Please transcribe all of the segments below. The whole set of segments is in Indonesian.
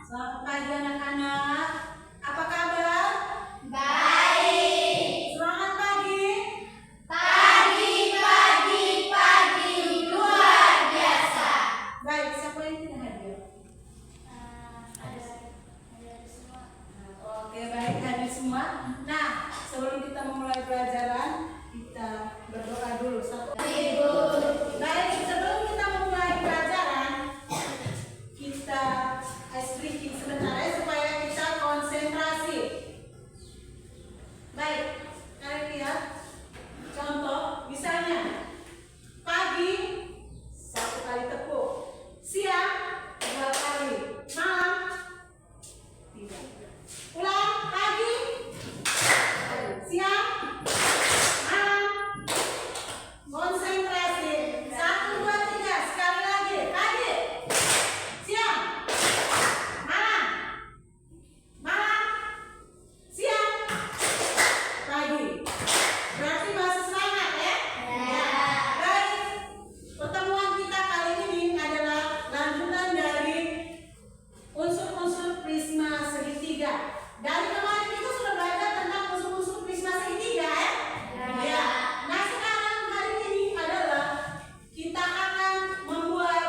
Selamat pagi anak-anak. Apa kabar? Baik. Semangat pagi. Pagi luar biasa. Baik, siapa yang tidak hadir? Ada semua. Oke, baik, hadir semua. Nah, sebelum kita memulai pelajaran, kita berdoa dulu. Baik, sebelum kita memulai pelajaran, kita ice breaking sebentar ya supaya kita konsentrasi. Baik, kalian lihat contoh misalnya pagi 1 kali tepuk, siang 2 kali, malam 3. Ulang, pagi, siang, malam, konsentrasi. 1, 2, 3, sekali lagi, pagi, siang, malam, siang, pagi. Berarti masih semangat ya? Baik, pertemuan kita kali ini adalah lanjutan dari unsur-unsur prisma segitiga. Dari kemarin kita sudah belajar tentang unsur-unsur prisma segitiga ya? Ya. Nah sekarang hari ini adalah kita akan membuat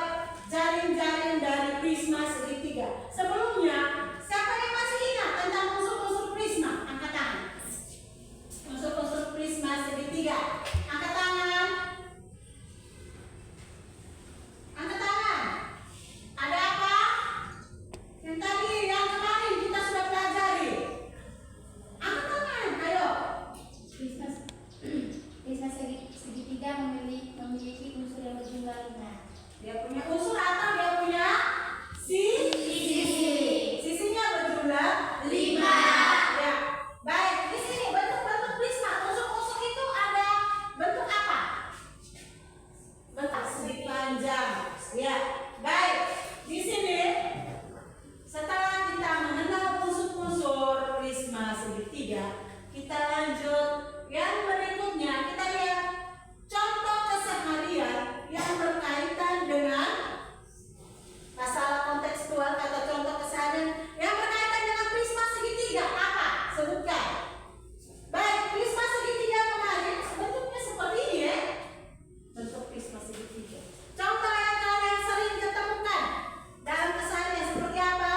jaring-jaring dari prisma segitiga. Sebelumnya, siapa yang masih ingat tentang unsur-unsur prisma? Angkat tangan. Unsur-unsur prisma segitiga. Angkat tangan. Angkat tangan. Ada apa? Yang tadi, yang kemarin kita sudah pelajari. Angkat tangan, ayo. Prisma segitiga memiliki unsur yang berjumlah 5. Dia punya unsur atau dia punya sisi. Sisinya berjumlah 5. Ya. Baik, di sini bentuk-bentuk prisma. Unsur-unsur itu ada bentuk apa? Bentuk segi panjang. Ya. Baik. Di sini setelah kita mengenal unsur-unsur prisma segitiga, kita lanjut yang berikutnya. Kita lihat contoh keseharian yang berkaitan dengan masalah kontekstual atau contoh keseharian yang berkaitan dengan prisma segitiga. Apa? Sebutkan. Baik, prisma segitiga kemarin bentuknya seperti ini ya. Bentuk prisma segitiga. Contoh yang kalian sering ketemukan dalam keseharian seperti apa?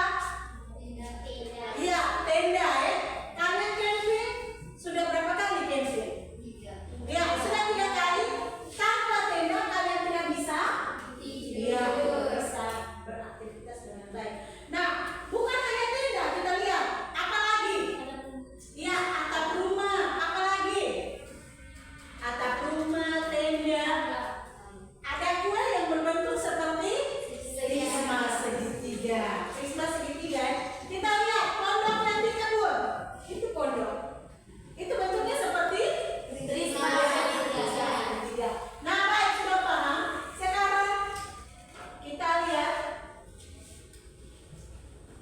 Iya, tenda ya. Kalian camping sudah berapa kali camping? 3. Ya, sudah 3 kali. Tanpa tenda kalian tidak bisa. Iya, bisa beraktivitas dengan baik. Nah, bukan hanya tenda, kita lihat apa lagi? Iya, atap rumah, apa lagi? Atap rumah, tenda. Ada kue yang berbentuk seperti prisma segitiga. Prisma segitiga. Kita lihat pondok yang di kebun. Itu pondok. Itu bentuknya seperti Prisma segitiga. Nah, baik, sudah paham. Sekarang kita lihat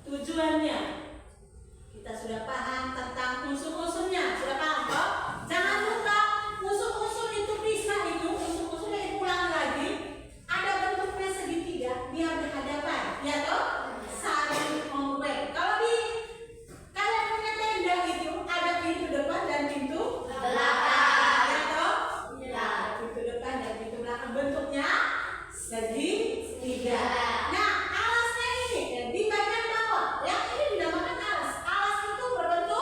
tujuannya. Kita sudah paham tentang unsur-unsurnya. Sudah paham kok? Jangan lupa unsur-unsur itu prisma itu, unsur-unsurnya diulang lagi. Ada bentuknya segitiga, dia berhadapan. Ya toh? Saling membuat. Kalau di kalian punya tenda itu ada pintu depan dan pintu belakang. Ya toh? Iya. Ada pintu depan dan pintu belakang. Bentuknya segitiga. Nah, alasnya ini di bagian bawah. Yang ini dinamakan alas. Alas itu berbentuk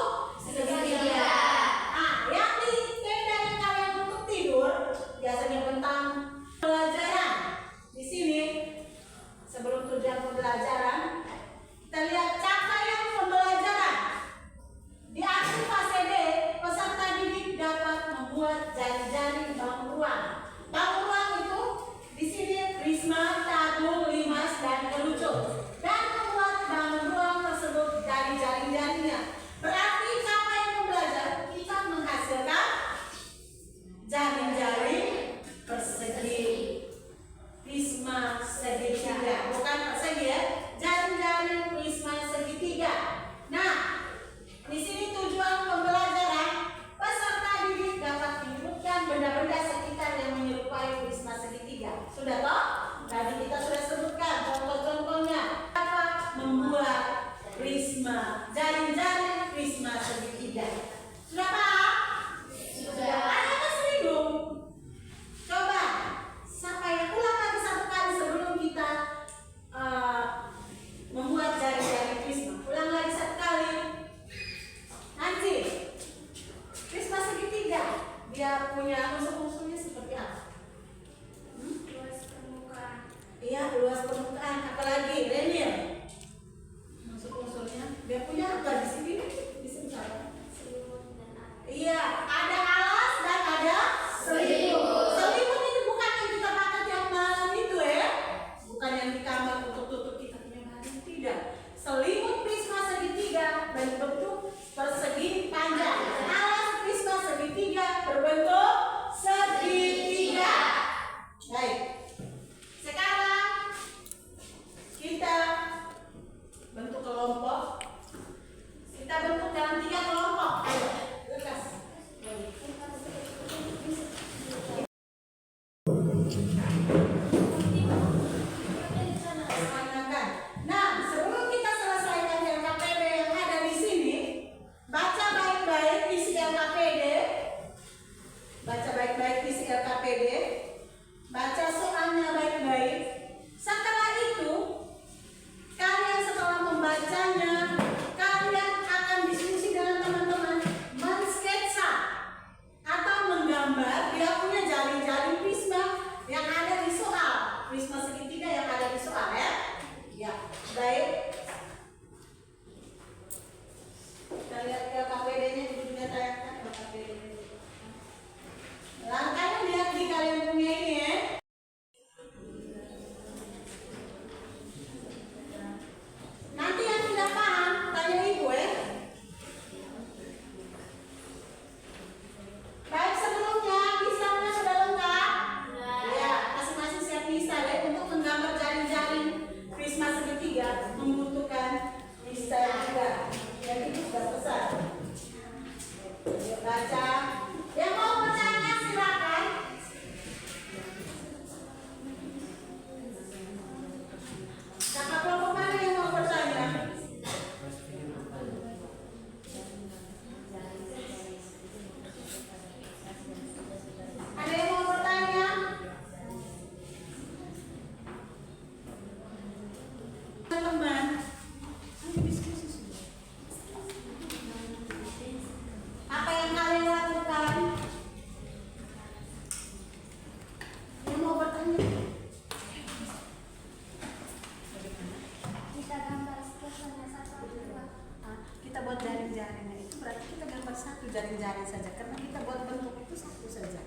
jaring-jaringnya itu berarti kita gambar satu jaring-jaring saja karena kita buat bentuk itu satu saja.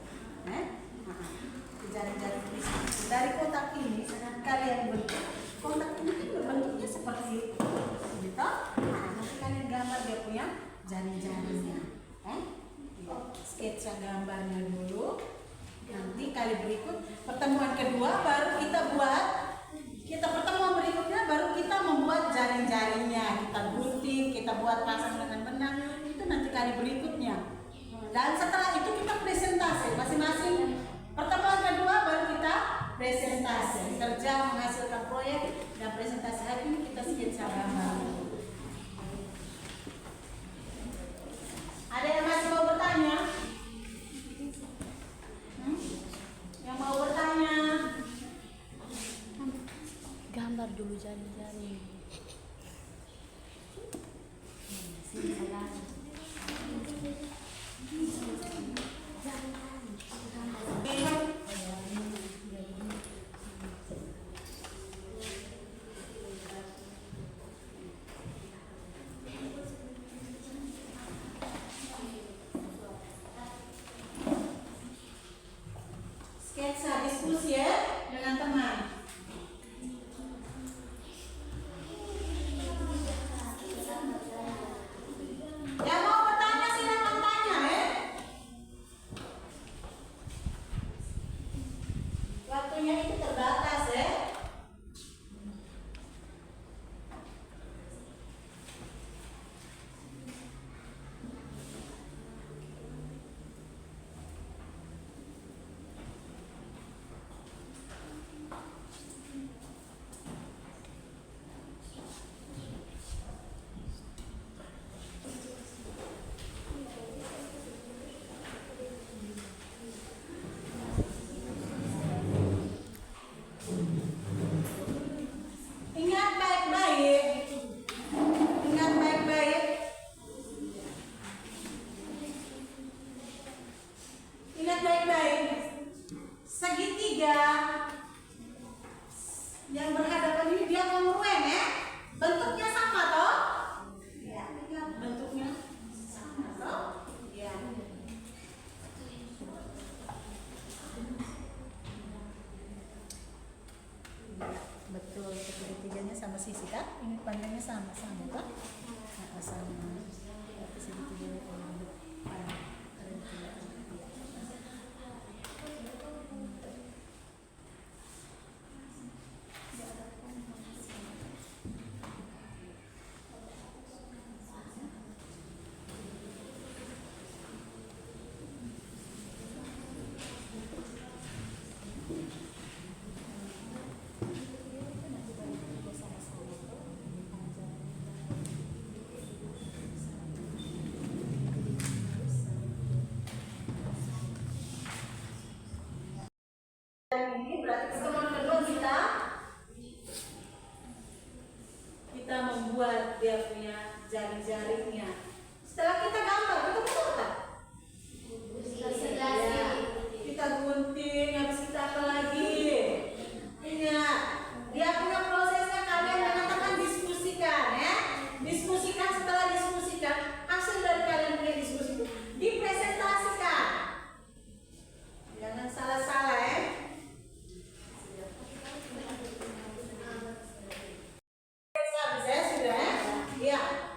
Jaring-jaring tulisan dari kotak ini kalian bentuk. Kotak ini kan berbentuknya seperti itu, gitu. Nanti kalian gambar dia punya jaring-jaringnya. Sketsa gambarnya dulu. Nanti kali berikut pertemuan kedua baru kita buat. Pertemuan berikutnya baru kita membuat jaring-jaringnya, kita gunting, kita buat pasang dengan benang, itu nanti kali berikutnya. Dan setelah itu kita presentasi masing-masing. Pertemuan kedua baru kita presentasi, kerja menghasilkan proyek dan presentasi. Hari ini kita sketsa gambar. Ada yang masih mau bertanya? Yang mau bertanya? Gambar dulu jaring-jaring. Sketsa diskusi ya dengan teman. Yang mau bertanya silakan tanya ya. Waktunya itu terbatas ya. Ingat baik-baik. Ingat baik-baik. Ingat baik-baik. Segitiga yang berhadapan ini dia kongruen ya. Bentuknya sama toh? Ya, ingat bentuknya sama toh? Ya. Betul, segitiga-tiganya sama sisi kan? Ini panjangnya sama-sama kan? Nah, sama. Tapi segitiga yang depan. Ini berarti pertemuan kedua kita membuat dia punya jaring-jaringnya. Setelah kita gambar, kita buat apa? Ya, kita gunting, habis kita apa lagi? Ingat, dia punya prosesnya kalian dengan teman diskusikan ya. Diskusikan, setelah diskusikan, hasil dari kalian punya diskusi itu dipresentasikan. Jangan salah-salah ya.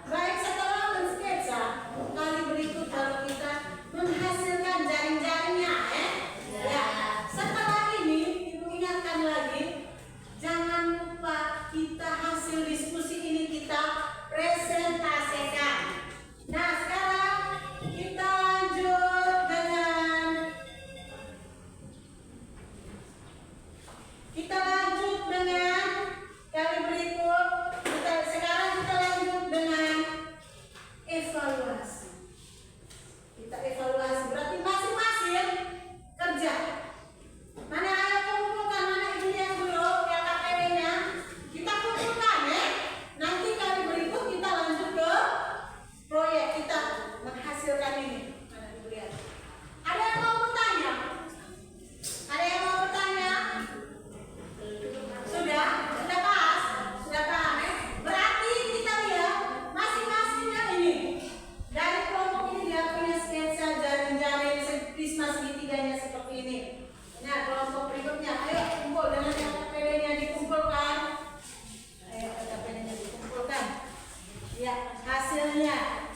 Baik, setelah mensketsa, kali berikut baru kita menghasilkan jaring-jaringnya ya. Setelah ini, ibu ingatkan lagi, jangan lupa kita hasil diskusi ini kita presentasikan. Nah, sekarang kita lanjut dengan kali berikut. Sekarang kita lanjut dengan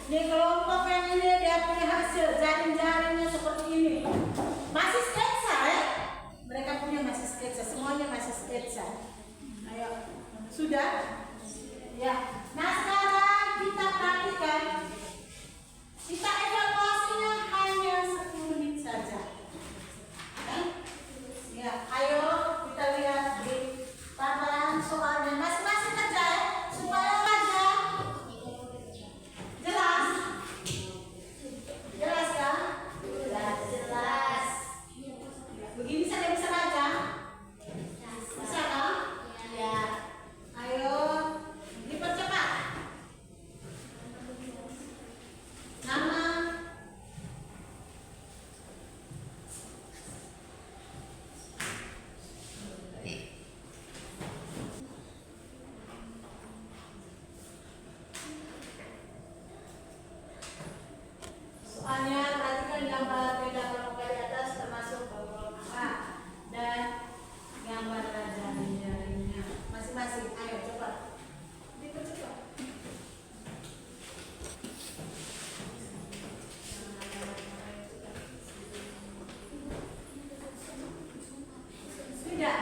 Ini kelompok yang ini dia punya hasil jaring-jaringnya seperti ini. Masih sketsa ya? Mereka punya masih sketsa, semuanya masih sketsa. Ayo, sudah? Ya. Nah sekarang kita perhatikan, kita evaluasinya hanya 10 menit saja. Ya, ayo kita lihat di paparan soalnya masing-masing kerja ya, supaya aja jelas. Jelas kan? Jelas. Begini saja bisa baca? Bisa kan? Ya. Ayo dipercepat. Nama. Soalnya perhatikan gambar muka di atas termasuk A dan gambar jaring-jaringnya masing-masing. Ayo cepat. Dipercepat. Sudah.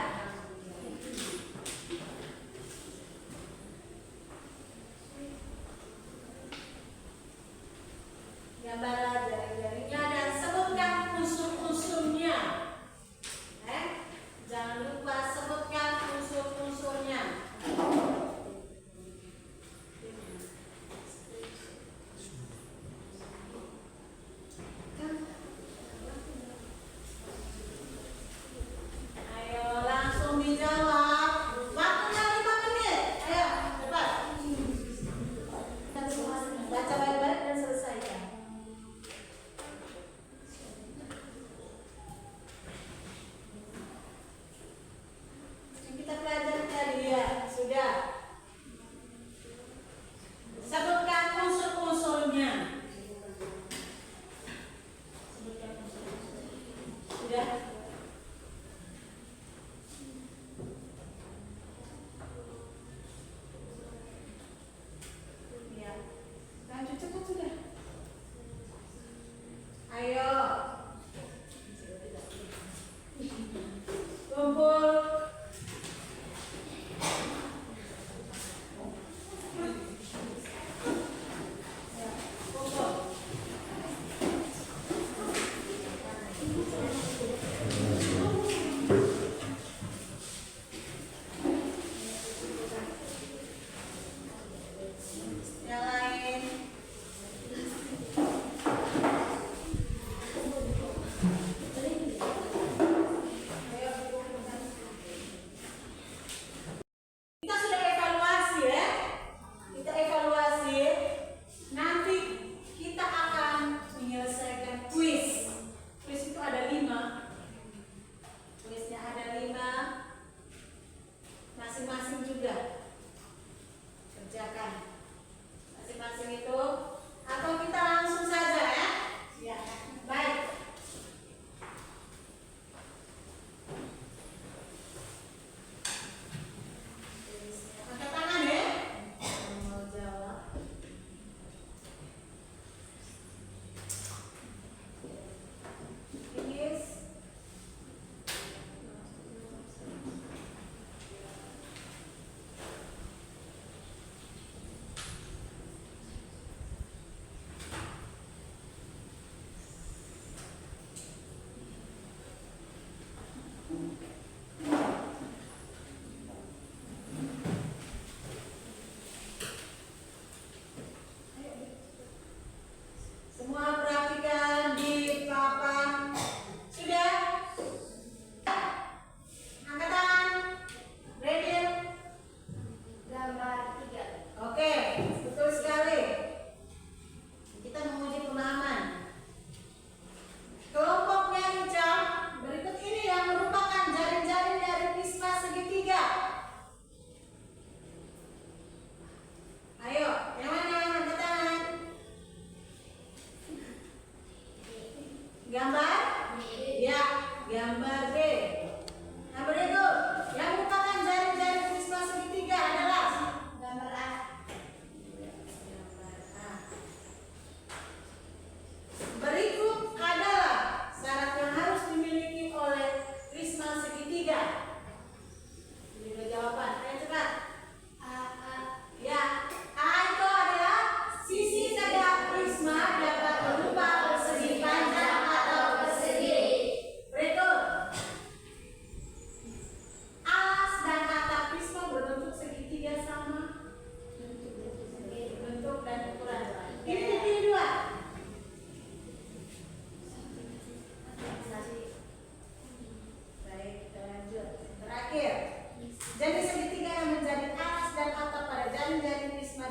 Gambar jaring-jaringnya dan sebutkan unsur-unsurnya. Jangan lupa sebutkan unsur-unsurnya. Ayo langsung dijawab. Waktunya 5 menit. Ayo cepat. Baca baik-baik dan selesaikan. Yang kita pelajari tadi ya, sudah. Sebutkan unsur-unsurnya. Sebutkan unsur-unsurnya. Sudah. Ya. Lanjut cepat sudah. Ayo. Kumpul. Ya, kumpul. Yang lain.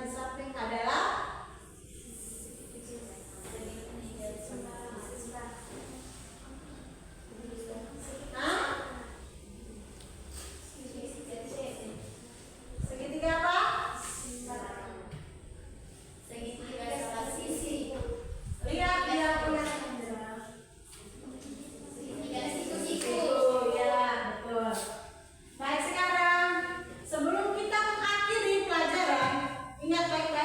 di samping adalah segitiga apa? Segitiga salah sisi. Lihat dia punya Segitiga siku-siku. ya, betul. Baik, sekarang sebelum kita mengakhiri pelajaran, ingat baik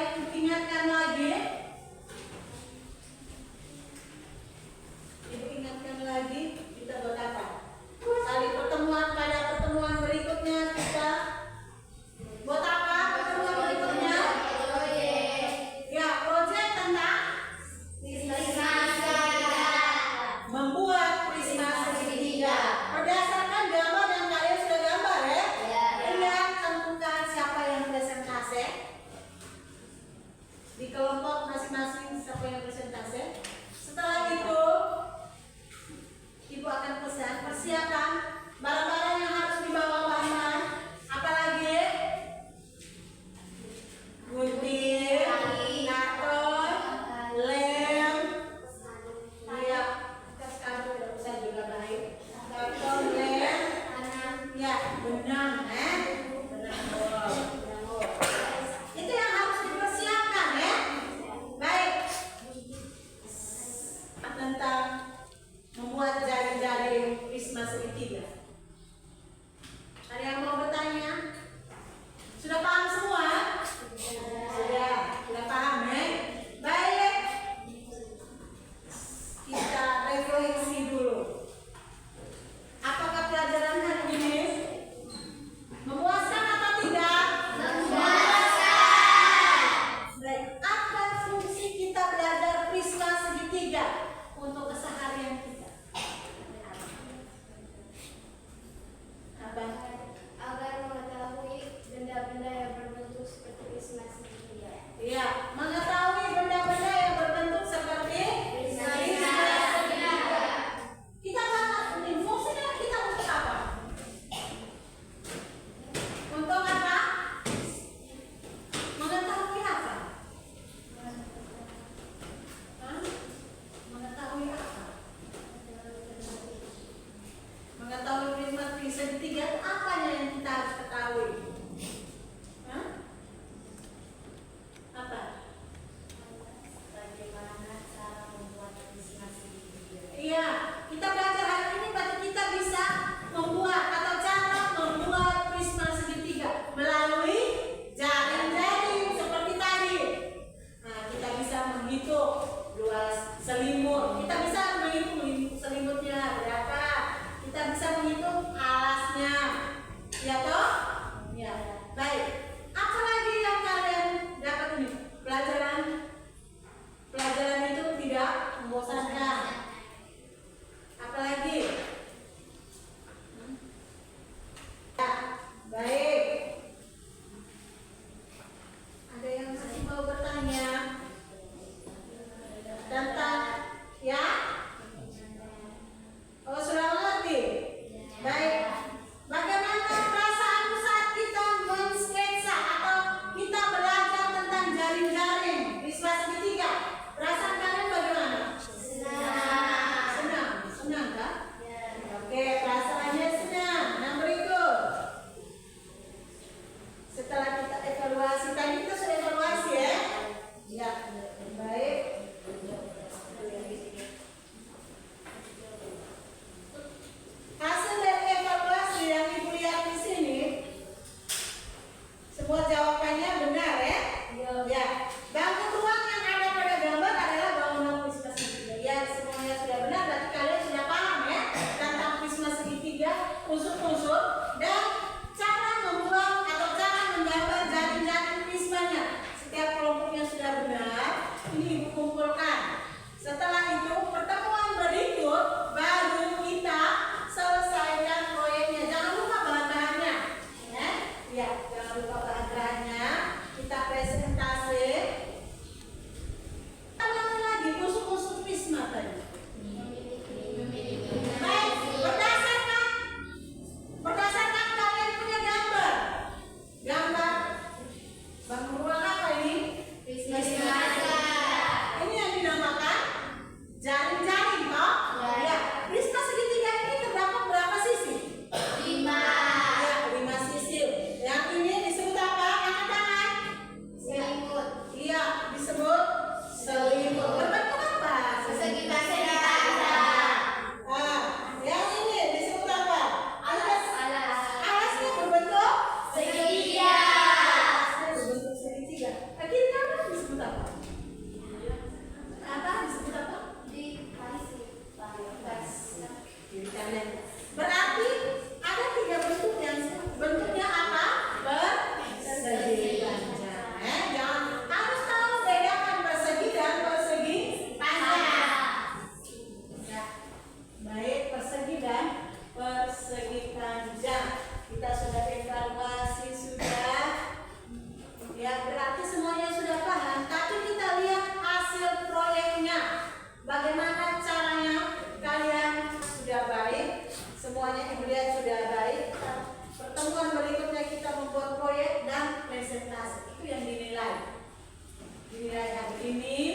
ini